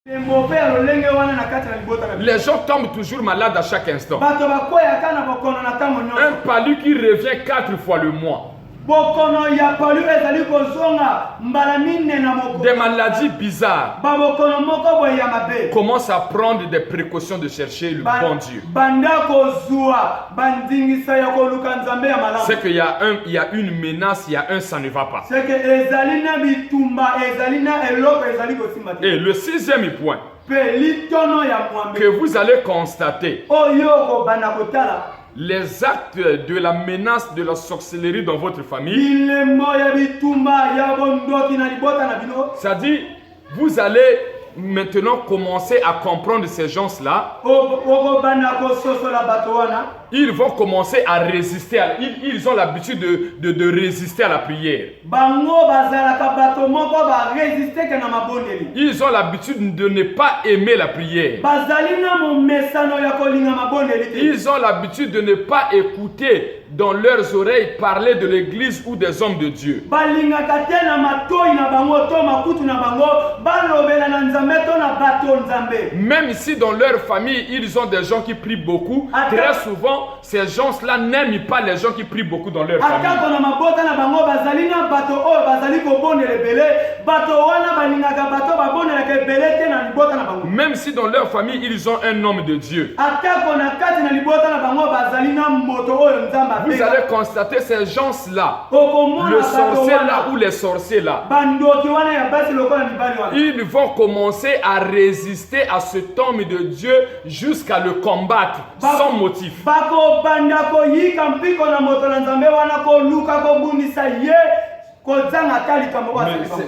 Les gens tombent toujours malades à chaque instant. Un palu qui revient 4 fois le mois. Des maladies bizarres. Commence à prendre des précautions de chercher le bon Dieu. C'est qu'il y a une menace, il y a un ça ne va pas. Et le 6e point que vous allez constater, les actes de la menace de la sorcellerie dans votre famille, c'est-à-dire vous allez maintenant commencer à comprendre ces gens-là. Ils vont commencer à résister. Ils ont l'habitude de résister à la prière. Ils ont l'habitude de ne pas aimer la prière. Ils ont l'habitude de ne pas écouter dans leurs oreilles parler de l'église ou des hommes de Dieu. Même ici dans leur famille, ils ont des gens qui prient beaucoup. Très souvent, ces gens-là n'aiment pas les gens qui prient beaucoup dans leur famille. Même si dans leur famille, ils ont un homme de Dieu. Vous allez constater ces gens-là, le sorcier-là ou les sorciers-là, ils vont commencer à résister à cet homme de Dieu jusqu'à le combattre sans motif.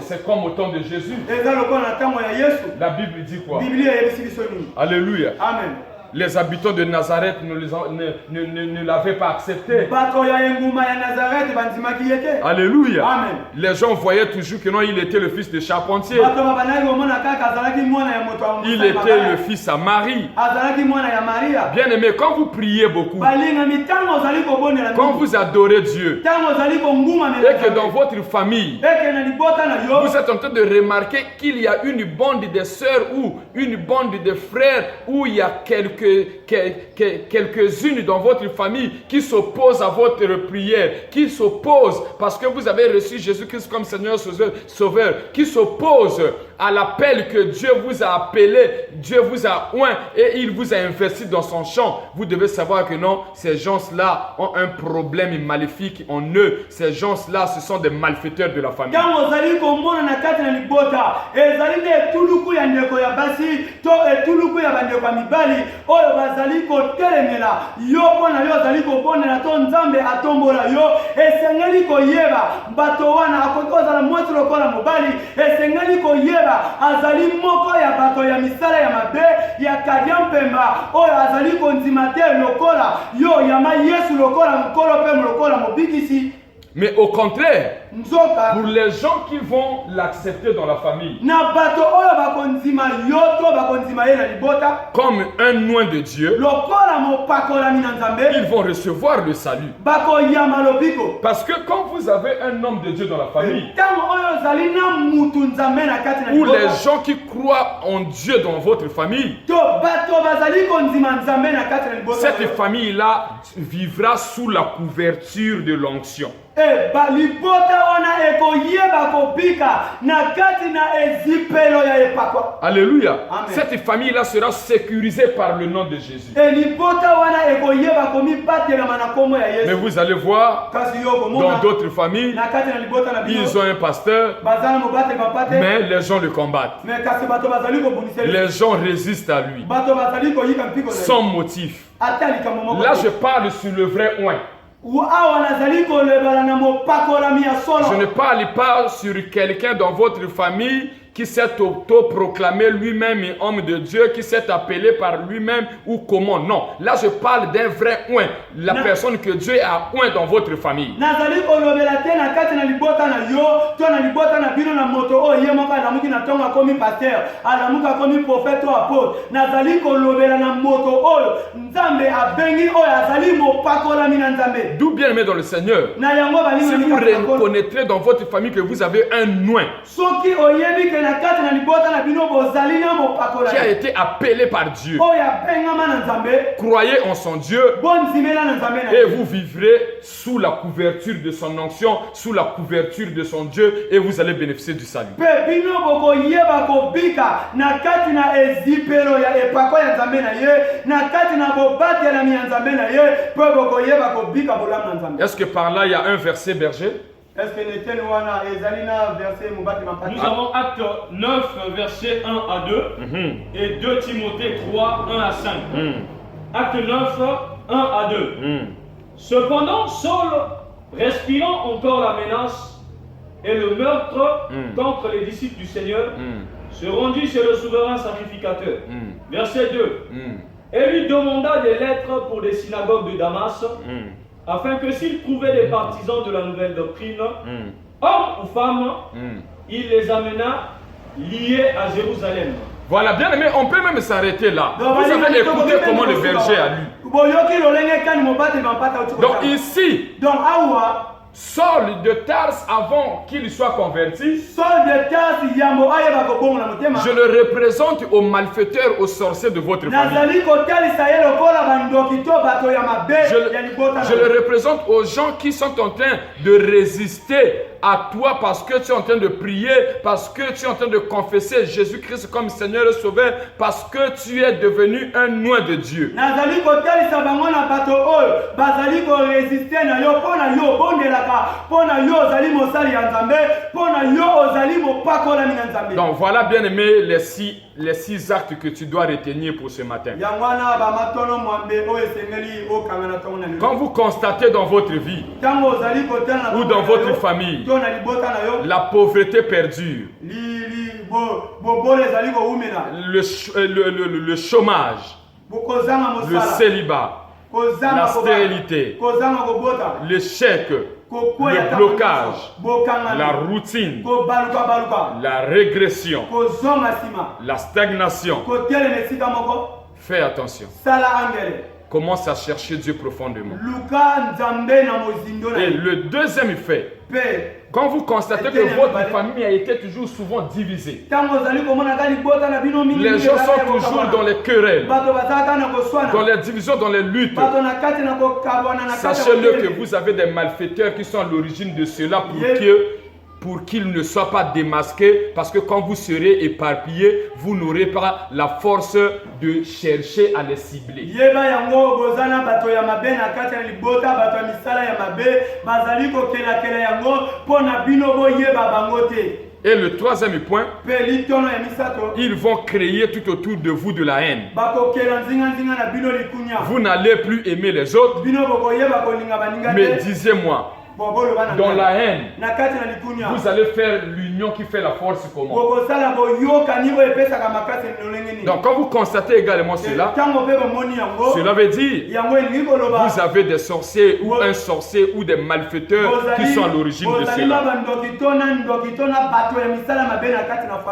C'est comme au temps de Jésus. La Bible dit quoi? Alléluia. Amen. Les habitants de Nazareth ne l'avaient pas accepté. Alléluia. Amen. Les gens voyaient toujours que non, il était le fils de charpentier. Il était le fils à Marie. Bien aimé, quand vous priez beaucoup, quand vous adorez Dieu, et que dans votre famille, vous êtes en train de remarquer qu'il y a une bande de sœurs ou une bande de frères où il y a quelques-unes dans votre famille qui s'opposent à votre prière, qui s'opposent parce que vous avez reçu Jésus-Christ comme Seigneur Sauveur, qui s'opposent à l'appel que Dieu vous a appelé, Dieu vous a oint et il vous a investi dans son champ. Vous devez savoir que non, ces gens-là ont un problème maléfique en eux. Ces gens-là, ce sont des malfaiteurs de la famille. azali moko ya bato ya misala ya mabe ya kadiampemba oyo azali konzima te lokola yo yama Yesu lokola mukolo pe lokola mobikisi. Mais au contraire, pour les gens qui vont l'accepter dans la famille, comme un oint de Dieu, ils vont recevoir le salut. Parce que quand vous avez un homme de Dieu dans la famille, ou les gens qui croient en Dieu dans votre famille, cette famille-là vivra sous la couverture de l'onction. Alléluia. Amen. Cette famille-là sera sécurisée par le nom de Jésus. Mais vous allez voir, dans d'autres familles, ils ont un pasteur, mais les gens le combattent. Les gens résistent à lui, sans motif. Là, je parle sur le vrai oint. Je ne parle pas sur quelqu'un dans votre famille qui s'est auto-proclamé lui-même homme de Dieu, qui s'est appelé par lui-même ou comment. Non, là je parle d'un vrai oint, la personne que Dieu a oint dans votre famille. D'où bien aimé dans le Seigneur, si vous reconnaîtrez dans votre famille que vous avez un oint, na kati na libota na bino bozali na mopakola qui a été appelé par Dieu. oyo abengama na Nzambe Croyez en son Dieu bonzimela na Nzambe na et vous vivrez sous la couverture de son onction, sous la couverture de son Dieu et vous allez bénéficier du salut. pe bino bokoyeba kobika na kati na ezipelo ya epako ya Nzambe na ye na kati na bobatela mi ya Nzambe na ye pe bokoyeba kobika bolamu na Nzambe. Est-ce que par là il y a un verset berger? Est-ce que neteni wana ezali na verset mobati mapati? Nous avons Acte 9, versets 1 à 2 et 2 Timothée 3, 1 à 5. Acte 9, 1 à 2. Cependant, Saul, respirant encore la menace et le meurtre contre les disciples du Seigneur, se rendit chez le souverain sacrificateur. Verset 2. Et lui demanda des lettres pour des synagogues de Damas, afin que s'il trouvait des partisans de la nouvelle doctrine, hommes ou femmes, il les amena liés à Jérusalem. Voilà, bien aimé, on peut même s'arrêter là. Vous avez écouté comment le berger a lu. Donc ici, donc awa Saul de Tarse, avant qu'il soit converti, Saul de Tarse yambo ayeba ko na motema. Je le représente aux malfaiteurs, aux sorciers de votre famille. Je le représente aux gens qui sont en train de résister à toi parce que tu es en train de prier, parce que tu es en train de confesser Jésus-Christ comme Seigneur et Sauveur, parce que tu es devenu un oint de Dieu. Donc voilà, bien aimé, les six actes que tu dois retenir pour ce matin. Quand vous constatez dans votre vie ou dans votre famille la pauvreté perdure, le chômage, le célibat, la stérilité, l'échec, le blocage, la routine, la régression, la stagnation. Fais attention. Commence à chercher Dieu profondément. Et le deuxième fait, quand vous constatez que votre famille a été toujours souvent divisée, les gens sont toujours dans les querelles, dans les divisions, dans les luttes. Sachez-le que vous avez des malfaiteurs qui sont à l'origine de cela pour qu'ils ne soient pas démasqués, parce que quand vous serez éparpillés, vous n'aurez pas la force de chercher à les cibler. Et le troisième point, ils vont créer tout autour de vous de la haine. Vous n'allez plus aimer les autres, mais disez-moi, dans la haine, vous allez faire l'union qui fait la force commune. Donc quand vous constatez également cela, cela veut dire vous avez des sorciers ou un sorcier ou des malfaiteurs qui sont à l'origine de cela.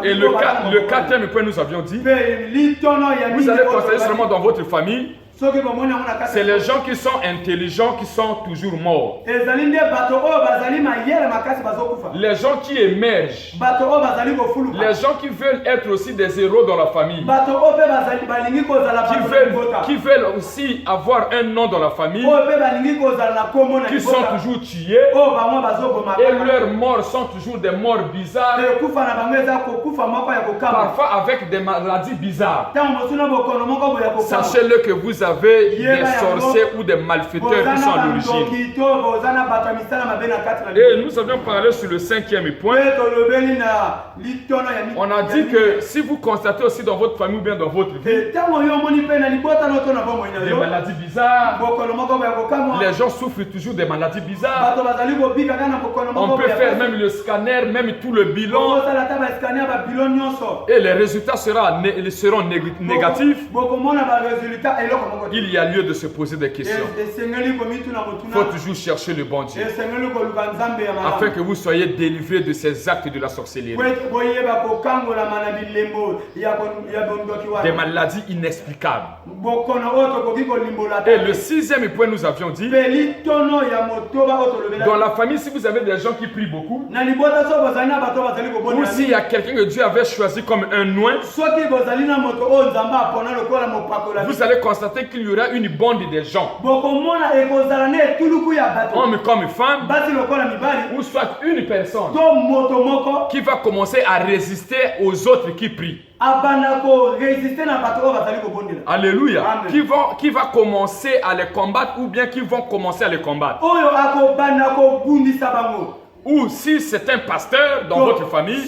Et le quatrième point, nous avions dit, vous allez constater seulement dans votre famille, c'est les gens qui sont intelligents qui sont toujours morts. Les gens qui émergent. Les gens qui veulent être aussi des héros dans la famille. Qui veulent aussi avoir un nom dans la famille. Qui sont toujours tués. Et leurs morts sont toujours des morts bizarres. Parfois avec des maladies bizarres. Sachez-le que vous avez des sorciers ou des malfaiteurs qui sont à l'origine. Et nous avions parlé sur le cinquième point. On a dit que si vous constatez aussi dans votre famille ou bien dans votre vie des maladies bizarres, les gens souffrent toujours des maladies bizarres. On peut faire même le scanner, même tout le bilan, et les résultats seront négatifs. il y a lieu de se poser des questions. Il faut toujours chercher le bon Dieu afin que vous soyez délivrés de ces actes de la sorcellerie, des maladies inexplicables. Et le sixième point, nous avions dit, dans la famille, si vous avez des gens qui prient beaucoup, ou s'il y a quelqu'un que Dieu avait choisi comme un oint, vous allez constater qu'il y aura une bande des gens, hommes comme femmes, ou soit une personne qui va commencer à résister aux autres qui prient. Alléluia. Qui va commencer à les combattre ou bien qui vont commencer à les combattre. Ou si c'est un pasteur dans votre famille,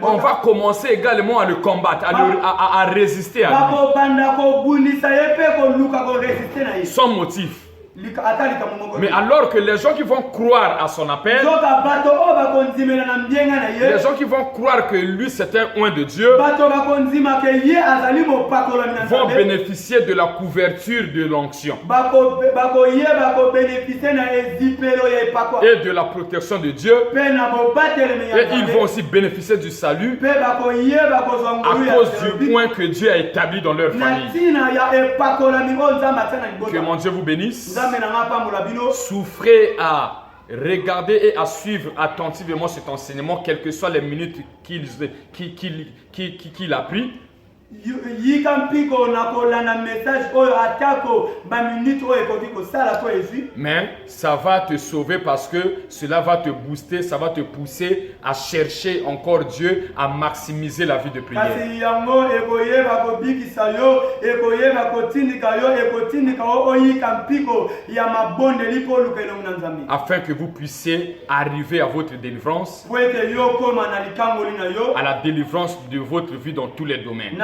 on va commencer également à le combattre, à résister à lui. Sans motif. Mais alors que les gens qui vont croire à son appel, les gens qui vont croire que lui c'est un oint de Dieu, vont bénéficier de la couverture de l'onction et de la protection de Dieu, et ils vont aussi bénéficier du salut à cause du oint que Dieu a établi dans leur famille. Que mon Dieu vous bénisse. Souffrez à regarder et à suivre attentivement cet enseignement, quelles que soient les minutes qu'il a pris. Mais ça va te sauver parce que cela va te booster, ça va te pousser à chercher encore Dieu, à maximiser la vie de prière. Afin que vous puissiez arriver à votre délivrance, à la délivrance de votre vie dans tous les domaines.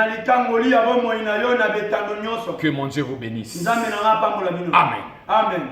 Que mon Dieu vous bénisse. Amen. Amen.